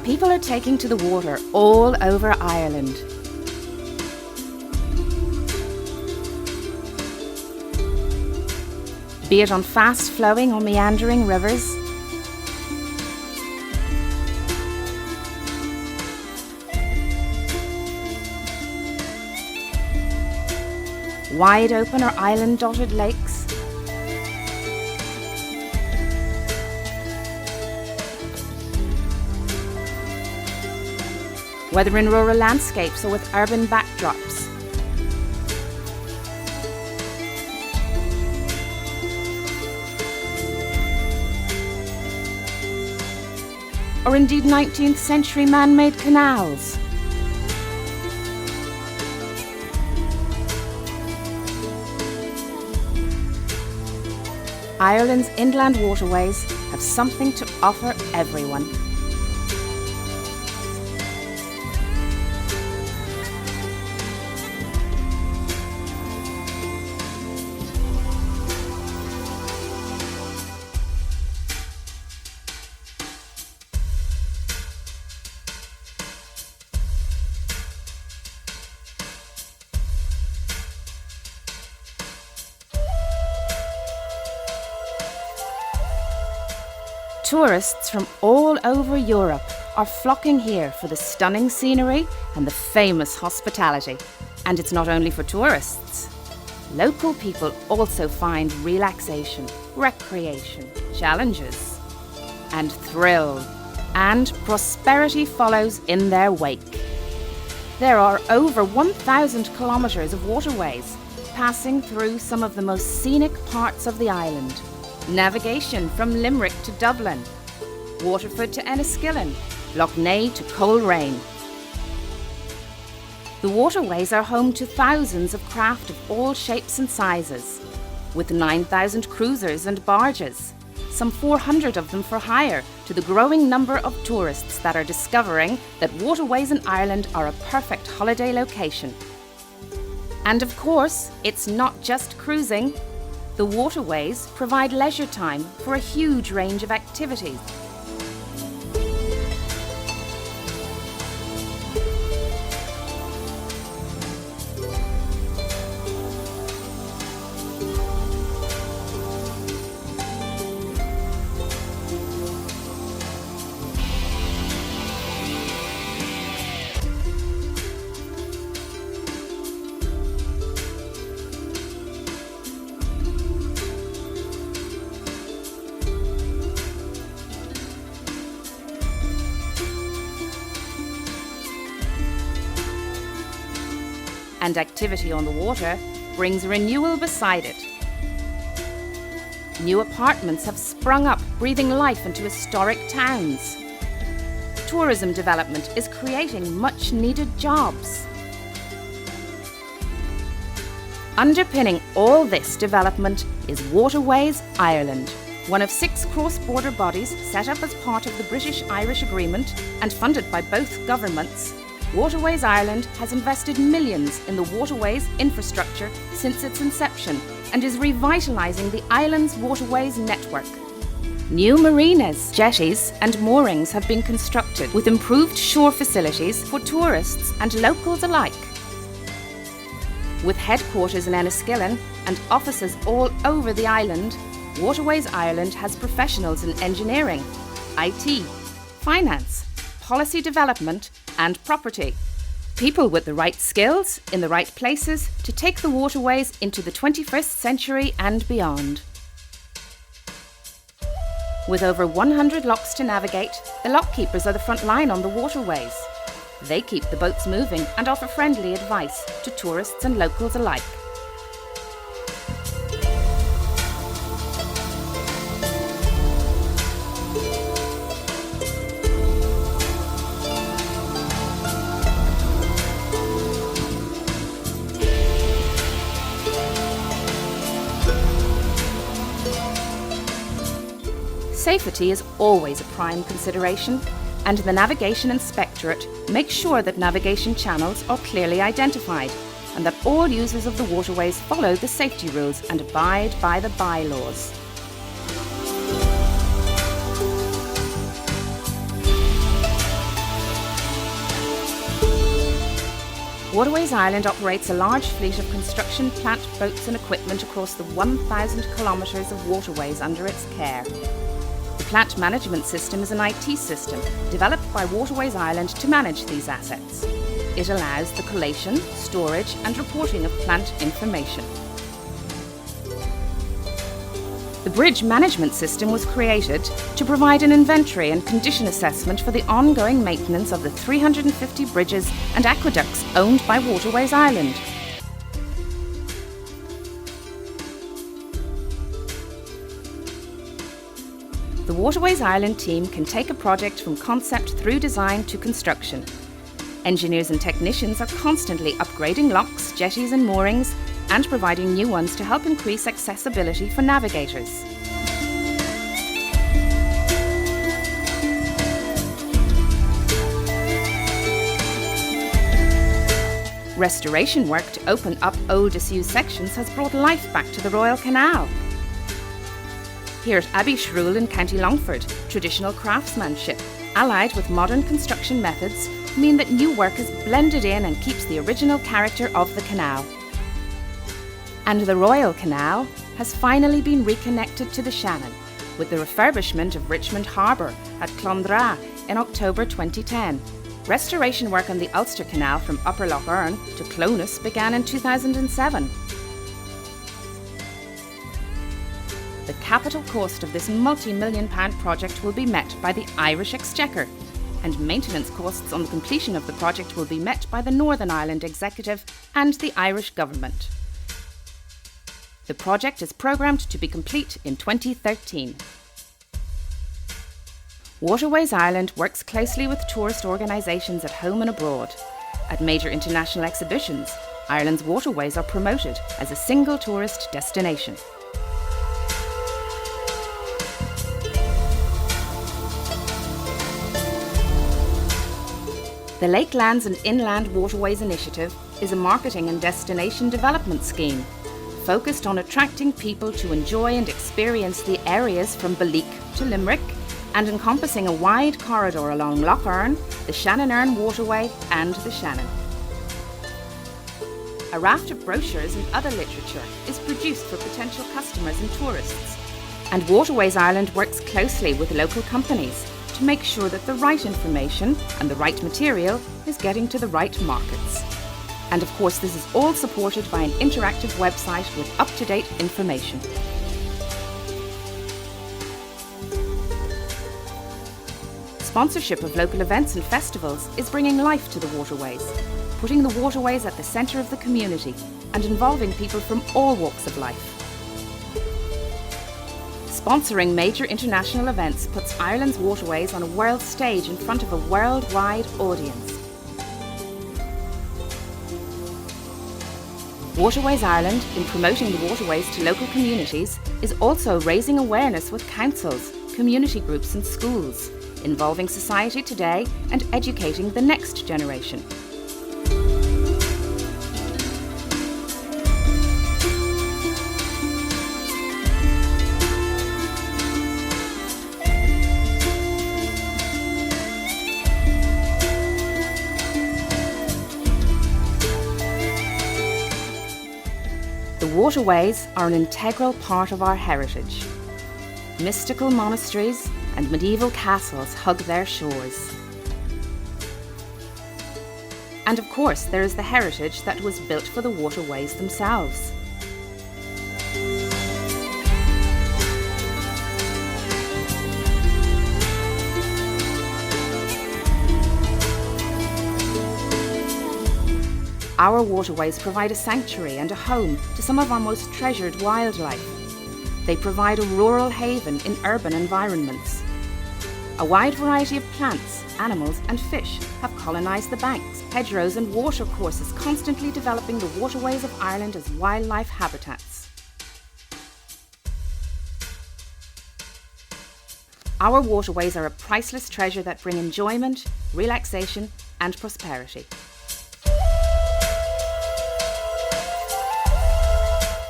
People are taking to the water all over Ireland. Be it on fast-flowing or meandering rivers, wide open or island-dotted lakes, whether in rural landscapes or with urban backdrops. Or indeed 19th century man-made canals. Ireland's inland waterways have something to offer everyone. Tourists from all over Europe are flocking here for the stunning scenery and the famous hospitality. And it's not only for tourists. Local people also find relaxation, recreation, challenges, and thrill. And prosperity follows in their wake. There are over 1,000 kilometres of waterways passing through some of the most scenic parts of the island. Navigation from Limerick to Dublin, Waterford to Enniskillen, Lough Neagh to Coleraine. The waterways are home to thousands of craft of all shapes and sizes, with 9,000 cruisers and barges, some 400 of them for hire, to the growing number of tourists that are discovering that waterways in Ireland are a perfect holiday location. And of course, it's not just cruising. The waterways provide leisure time for a huge range of activities. And activity on the water brings renewal beside it. New apartments have sprung up, breathing life into historic towns. Tourism development is creating much-needed jobs. Underpinning all this development is Waterways Ireland, one of 6 cross-border bodies set up as part of the British-Irish Agreement and funded by both governments. Waterways Ireland has invested millions in the waterways infrastructure since its inception and is revitalising the island's waterways network. New marinas, jetties and moorings have been constructed with improved shore facilities for tourists and locals alike. With headquarters in Enniskillen and offices all over the island, Waterways Ireland has professionals in engineering, IT, finance, policy development and property. People with the right skills in the right places to take the waterways into the 21st century and beyond. With over 100 locks to navigate, the lockkeepers are the front line on the waterways. They keep the boats moving and offer friendly advice to tourists and locals alike. Safety is always a prime consideration, and the Navigation Inspectorate makes sure that navigation channels are clearly identified and that all users of the waterways follow the safety rules and abide by the bylaws. Waterways Ireland operates a large fleet of construction plant, boats and equipment across the 1,000 kilometres of waterways under its care. The plant management system is an IT system developed by Waterways Ireland to manage these assets. It allows the collation, storage and reporting of plant information. The bridge management system was created to provide an inventory and condition assessment for the ongoing maintenance of the 350 bridges and aqueducts owned by Waterways Ireland. The Waterways Ireland team can take a project from concept through design to construction. Engineers and technicians are constantly upgrading locks, jetties and moorings and providing new ones to help increase accessibility for navigators. Restoration work to open up old disused sections has brought life back to the Royal Canal. Here at Abbey Shrule in County Longford, traditional craftsmanship, allied with modern construction methods, mean that new work is blended in and keeps the original character of the canal. And the Royal Canal has finally been reconnected to the Shannon with the refurbishment of Richmond Harbour at Clondra in October 2010. Restoration work on the Ulster Canal from Upper Lough Erne to Clonus began in 2007. The capital cost of this multi-million-pound project will be met by the Irish Exchequer, and maintenance costs on the completion of the project will be met by the Northern Ireland Executive and the Irish Government. The project is programmed to be complete in 2013. Waterways Ireland works closely with tourist organisations at home and abroad. At major international exhibitions, Ireland's waterways are promoted as a single tourist destination. The Lakelands and Inland Waterways Initiative is a marketing and destination development scheme focused on attracting people to enjoy and experience the areas from Balleek to Limerick and encompassing a wide corridor along Lough Erne, the Shannon Erne Waterway and the Shannon. A raft of brochures and other literature is produced for potential customers and tourists, and Waterways Ireland works closely with local companies to make sure that the right information and the right material is getting to the right markets. And of course, this is all supported by an interactive website with up-to-date information. Sponsorship of local events and festivals is bringing life to the waterways, putting the waterways at the centre of the community and involving people from all walks of life. Sponsoring major international events puts Ireland's waterways on a world stage in front of a worldwide audience. Waterways Ireland, in promoting the waterways to local communities, is also raising awareness with councils, community groups and schools, involving society today and educating the next generation. The waterways are an integral part of our heritage. Mystical monasteries and medieval castles hug their shores. And of course, there is the heritage that was built for the waterways themselves. Our waterways provide a sanctuary and a home to some of our most treasured wildlife. They provide a rural haven in urban environments. A wide variety of plants, animals and fish have colonised the banks, hedgerows and watercourses, constantly developing the waterways of Ireland as wildlife habitats. Our waterways are a priceless treasure that bring enjoyment, relaxation and prosperity.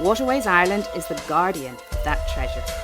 Waterways Ireland is the guardian of that treasure.